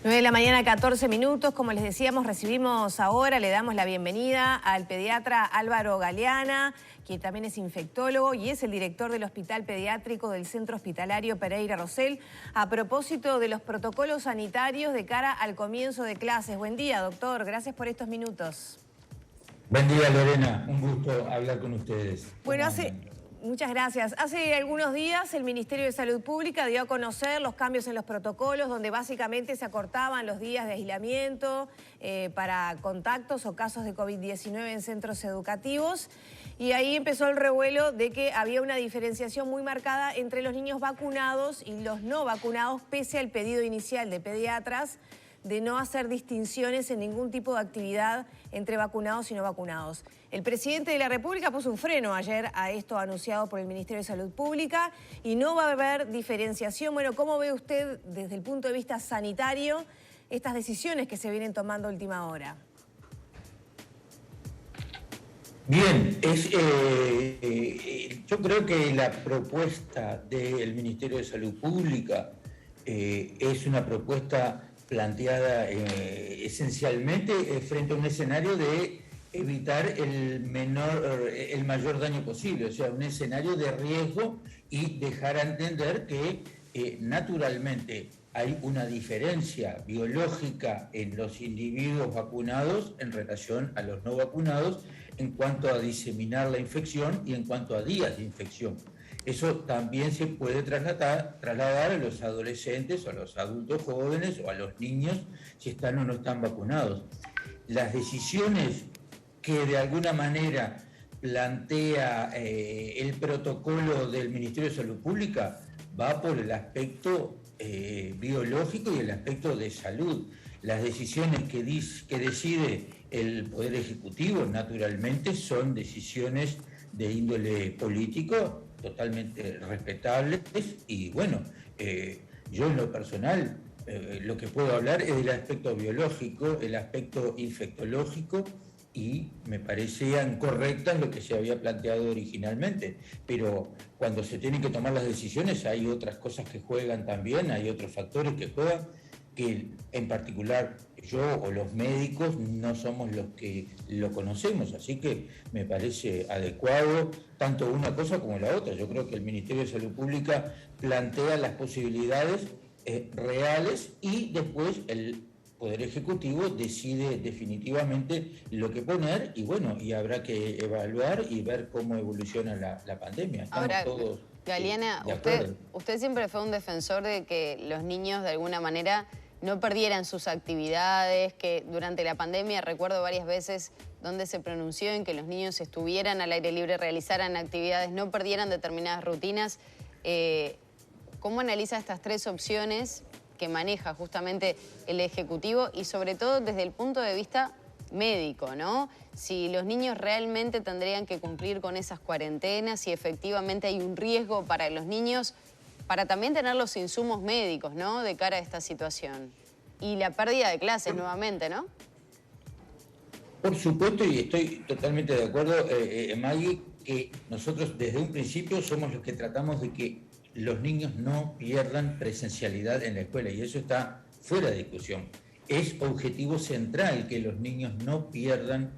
9 de la mañana, 14 minutos. Como les decíamos, recibimos ahora, le damos la bienvenida al pediatra Álvaro Galeana, quien también es infectólogo y es el director del Hospital Pediátrico del Centro Hospitalario Pereira Rosell, a propósito de los protocolos sanitarios de cara al comienzo de clases. Buen día, doctor. Gracias por estos minutos. Buen día, Lorena. Un gusto hablar con ustedes. Bueno, muchas gracias. Hace algunos días el Ministerio de Salud Pública dio a conocer los cambios en los protocolos, donde básicamente se acortaban los días de aislamiento para contactos o casos de COVID-19 en centros educativos. Y ahí empezó el revuelo de que había una diferenciación muy marcada entre los niños vacunados y los no vacunados, pese al pedido inicial de pediatras de no hacer distinciones en ningún tipo de actividad entre vacunados y no vacunados. El presidente de la República puso un freno ayer a esto anunciado por el Ministerio de Salud Pública y no va a haber diferenciación. Bueno, ¿cómo ve usted desde el punto de vista sanitario estas decisiones que se vienen tomando a última hora? Bien, yo creo que la propuesta del Ministerio de Salud Pública es una propuesta planteada esencialmente frente a un escenario de evitar el mayor daño posible, o sea, un escenario de riesgo y dejar a entender que naturalmente hay una diferencia biológica en los individuos vacunados en relación a los no vacunados en cuanto a diseminar la infección y en cuanto a días de infección. Eso también se puede trasladar a los adolescentes o a los adultos jóvenes o a los niños si están o no están vacunados. Las decisiones que de alguna manera plantea el protocolo del Ministerio de Salud Pública va por el aspecto biológico y el aspecto de salud. Las decisiones que decide el Poder Ejecutivo naturalmente son decisiones de índole político, totalmente respetables y bueno, yo en lo personal lo que puedo hablar es del aspecto biológico, el aspecto infectológico y me parecían correctas lo que se había planteado originalmente, pero cuando se tienen que tomar las decisiones hay otras cosas que juegan también, hay otros factores que juegan, que en particular yo o los médicos no somos los que lo conocemos, así que me parece adecuado tanto una cosa como la otra. Yo creo que el Ministerio de Salud Pública plantea las posibilidades reales y después el Poder Ejecutivo decide definitivamente lo que poner y bueno, y habrá que evaluar y ver cómo evoluciona la pandemia. Estamos ahora, todos Galeana, usted siempre fue un defensor de que los niños de alguna manera no perdieran sus actividades, que durante la pandemia recuerdo varias veces donde se pronunció en que los niños estuvieran al aire libre, realizaran actividades, no perdieran determinadas rutinas. ¿Cómo analiza estas tres opciones que maneja justamente el Ejecutivo y sobre todo desde el punto de vista médico, ¿no? Si los niños realmente tendrían que cumplir con esas cuarentenas, si efectivamente hay un riesgo para los niños, para también tener los insumos médicos, ¿no?, de cara a esta situación. Y la pérdida de clases nuevamente, ¿no? Por supuesto, y estoy totalmente de acuerdo, Maggie, que nosotros desde un principio somos los que tratamos de que los niños no pierdan presencialidad en la escuela, y eso está fuera de discusión. Es objetivo central que los niños no pierdan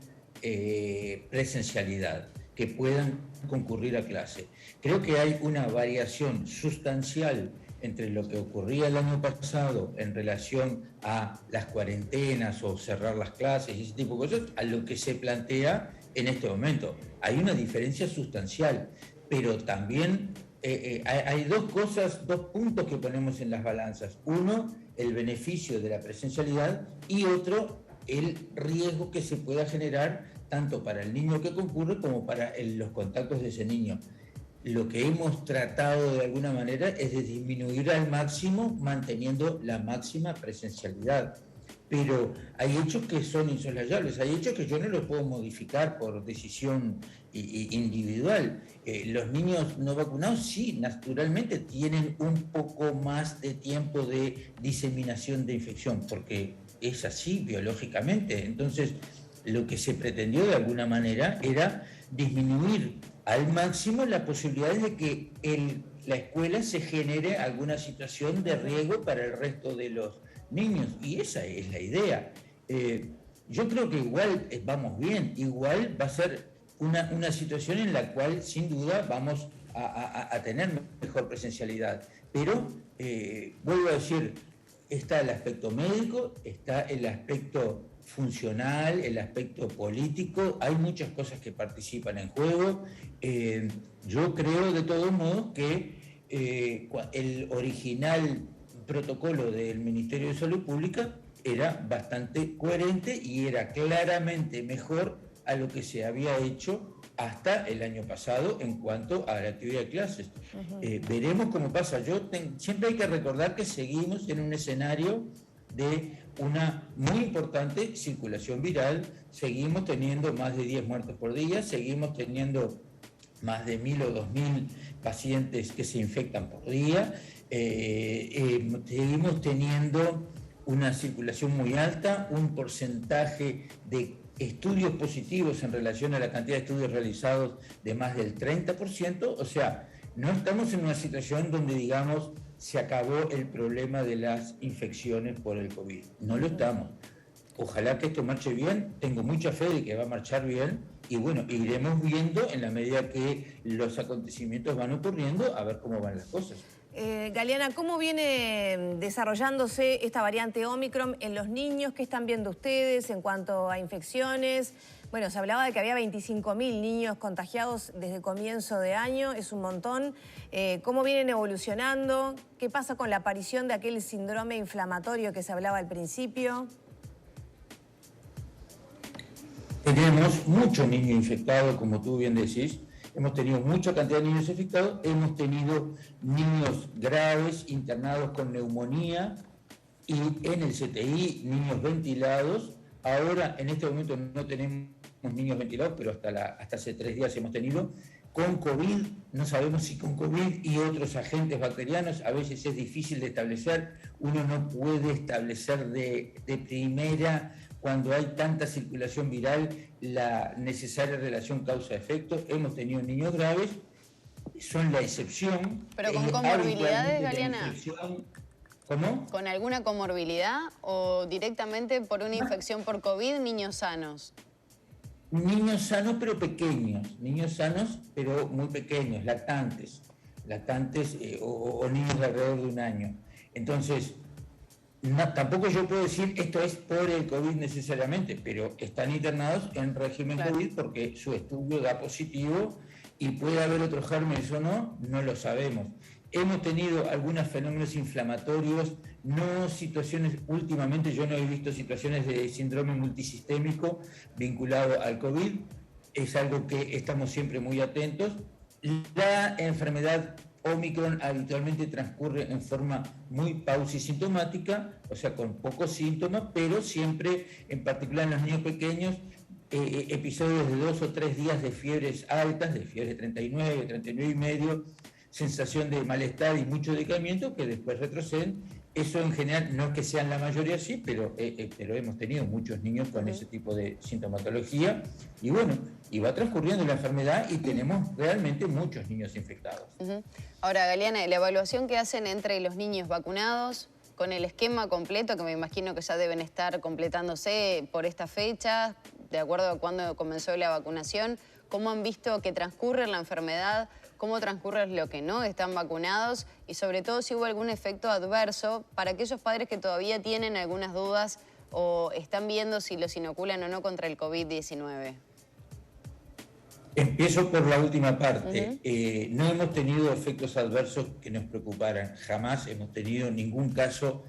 presencialidad, que puedan concurrir a clase. Creo que hay una variación sustancial entre lo que ocurría el año pasado en relación a las cuarentenas o cerrar las clases y ese tipo de cosas, a lo que se plantea en este momento. Hay una diferencia sustancial, pero también hay dos puntos que ponemos en las balanzas. Uno, el beneficio de la presencialidad y otro, el riesgo que se pueda generar tanto para el niño que concurre como para los contactos de ese niño. Lo que hemos tratado de alguna manera es de disminuir al máximo manteniendo la máxima presencialidad. Pero hay hechos que son insoslayables, hay hechos que yo no los puedo modificar por decisión individual. Los niños no vacunados sí, naturalmente tienen un poco más de tiempo de diseminación de infección, porque es así biológicamente. Entonces, lo que se pretendió de alguna manera era disminuir al máximo las posibilidades de que la escuela se genere alguna situación de riesgo para el resto de niños, y esa es la idea. Yo creo que igual vamos bien, igual va a ser una situación en la cual sin duda vamos a tener mejor presencialidad, pero vuelvo a decir, está el aspecto médico, está el aspecto funcional, el aspecto político, hay muchas cosas que participan en juego. Yo creo de todos modos que el original protocolo del Ministerio de Salud Pública era bastante coherente y era claramente mejor a lo que se había hecho hasta el año pasado en cuanto a la actividad de clases. Veremos cómo pasa. Siempre hay que recordar que seguimos en un escenario de una muy importante circulación viral, seguimos teniendo más de 10 muertos por día, seguimos teniendo más de 1.000 o 2.000 pacientes que se infectan por día, seguimos teniendo una circulación muy alta, un porcentaje de estudios positivos en relación a la cantidad de estudios realizados de más del 30%, o sea, no estamos en una situación donde, digamos, se acabó el problema de las infecciones por el COVID. No lo estamos. Ojalá que esto marche bien, tengo mucha fe de que va a marchar bien y bueno, iremos viendo en la medida que los acontecimientos van ocurriendo a ver cómo van las cosas. Galeana, ¿cómo viene desarrollándose esta variante Omicron en los niños? ¿Qué están viendo ustedes en cuanto a infecciones? Bueno, se hablaba de que había 25.000 niños contagiados desde comienzo de año, es un montón. ¿Cómo vienen evolucionando? ¿Qué pasa con la aparición de aquel síndrome inflamatorio que se hablaba al principio? Tenemos muchos niños infectados, como tú bien decís. Hemos tenido mucha cantidad de niños infectados, hemos tenido niños graves internados con neumonía y en el CTI niños ventilados. Ahora, en este momento no tenemos niños ventilados, pero hasta hace 3 días hemos tenido. Con COVID, no sabemos si con COVID y otros agentes bacterianos, a veces es difícil de establecer. Uno no puede establecer de primera, cuando hay tanta circulación viral, la necesaria relación causa-efecto. Hemos tenido niños graves, son la excepción. ¿Pero con comorbilidades, Galeana? ¿Cómo? ¿Con alguna comorbilidad o directamente por una infección por COVID, niños sanos? Niños sanos pero pequeños, niños sanos pero muy pequeños, lactantes o niños de alrededor de 1 año. Entonces, tampoco yo puedo decir esto es por el COVID necesariamente, pero están internados en régimen COVID porque su estudio da positivo y puede haber otros gérmenes o no, no lo sabemos. Hemos tenido algunos fenómenos inflamatorios, no situaciones, últimamente yo no he visto situaciones de síndrome multisistémico vinculado al COVID, es algo que estamos siempre muy atentos. La enfermedad Omicron habitualmente transcurre en forma muy pausisintomática, o sea, con pocos síntomas, pero siempre, en particular en los niños pequeños, episodios de 2 o 3 días de fiebres altas, de fiebre 39, 39,5, sensación de malestar y mucho decaimiento que después retroceden. Eso en general no es que sean la mayoría sí, pero hemos tenido muchos niños con ese tipo de sintomatología y bueno, y va transcurriendo la enfermedad y tenemos realmente muchos niños infectados. Ahora, Galeana, la evaluación que hacen entre los niños vacunados con el esquema completo, que me imagino que ya deben estar completándose por esta fecha, de acuerdo a cuándo comenzó la vacunación, ¿cómo han visto que transcurre la enfermedad? ¿Cómo transcurre lo que no están vacunados? Y sobre todo si hubo algún efecto adverso para aquellos padres que todavía tienen algunas dudas o están viendo si los inoculan o no contra el COVID-19. Empiezo por la última parte. No hemos tenido efectos adversos que nos preocuparan. Jamás hemos tenido ningún caso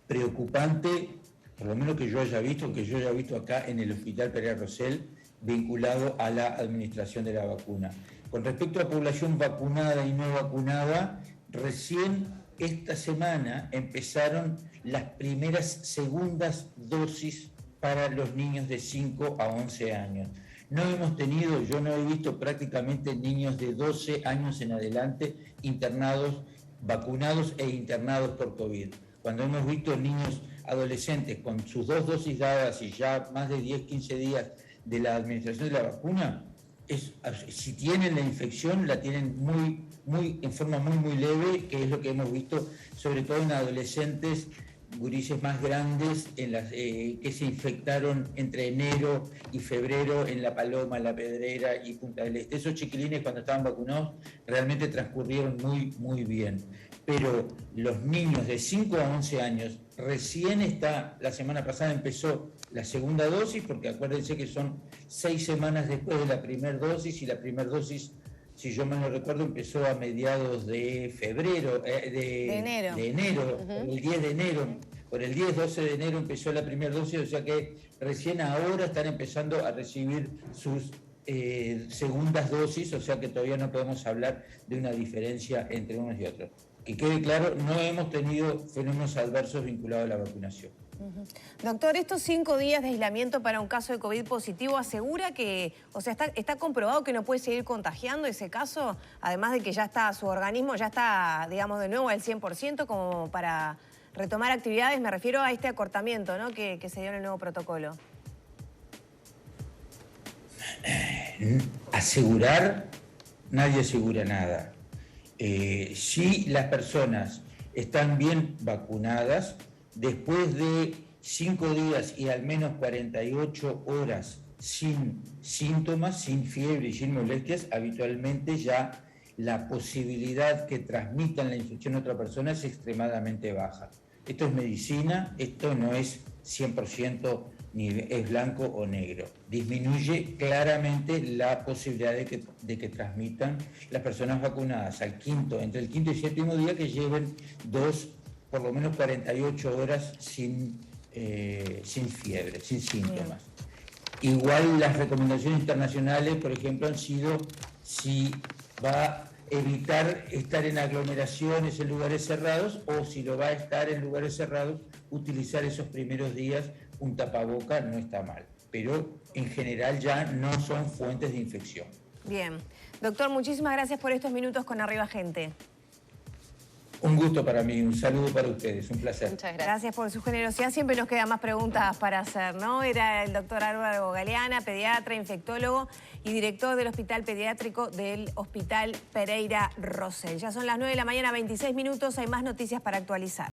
preocupante, por lo menos que yo haya visto acá en el Hospital Pereira Rosell, vinculado a la administración de la vacuna. Con respecto a población vacunada y no vacunada, recién esta semana empezaron las primeras segundas dosis para los niños de 5 a 11 años. No hemos tenido, yo no he visto prácticamente niños de 12 años en adelante internados, vacunados e internados por COVID. Cuando hemos visto niños adolescentes con sus 2 dosis dadas y ya más de 10, 15 días de la administración de la vacuna, si tienen la infección, la tienen en forma muy leve, que es lo que hemos visto, sobre todo en adolescentes gurises más grandes que se infectaron entre enero y febrero en La Paloma, La Pedrera y Punta del Este. Esos chiquilines cuando estaban vacunados realmente transcurrieron muy bien. Pero los niños de 5 a 11 años, la semana pasada empezó la segunda dosis, porque acuérdense que son 6 semanas después de la primera dosis, y la primera dosis, si yo mal no recuerdo, empezó a mediados de febrero, de enero, por el 10 de enero, por el 10-12 de enero empezó la primera dosis, o sea que recién ahora están empezando a recibir sus segundas dosis, o sea que todavía no podemos hablar de una diferencia entre unos y otros. Que quede claro, no hemos tenido fenómenos adversos vinculados a la vacunación. Doctor, estos 5 días de aislamiento para un caso de COVID positivo asegura que, o sea, está comprobado que no puede seguir contagiando ese caso, además de que ya está, su organismo ya está, digamos, de nuevo al 100% como para retomar actividades. Me refiero a este acortamiento, ¿no?, que se dio en el nuevo protocolo. Asegurar, nadie asegura nada. Si las personas están bien vacunadas, después de 5 días y al menos 48 horas sin síntomas, sin fiebre y sin molestias, habitualmente ya la posibilidad que transmitan la infección a otra persona es extremadamente baja. Esto es medicina, esto no es 100% ni es blanco o negro. Disminuye claramente la posibilidad de que transmitan las personas vacunadas entre el quinto y séptimo día, que lleven por lo menos 48 horas sin fiebre, sin síntomas. Igual las recomendaciones internacionales, por ejemplo, han sido si va a evitar estar en aglomeraciones en lugares cerrados, o si lo va a estar en lugares cerrados, utilizar esos primeros días un tapaboca no está mal, pero en general ya no son fuentes de infección. Bien. Doctor, muchísimas gracias por estos minutos con Arriba Gente. Un gusto para mí, un saludo para ustedes, un placer. Muchas gracias. Gracias por su generosidad, siempre nos quedan más preguntas para hacer, ¿no? Era el doctor Álvaro Galeana, pediatra, infectólogo y director del Hospital Pediátrico del Hospital Pereira Rosell. Ya son las 9 de la mañana, 26 minutos, hay más noticias para actualizar.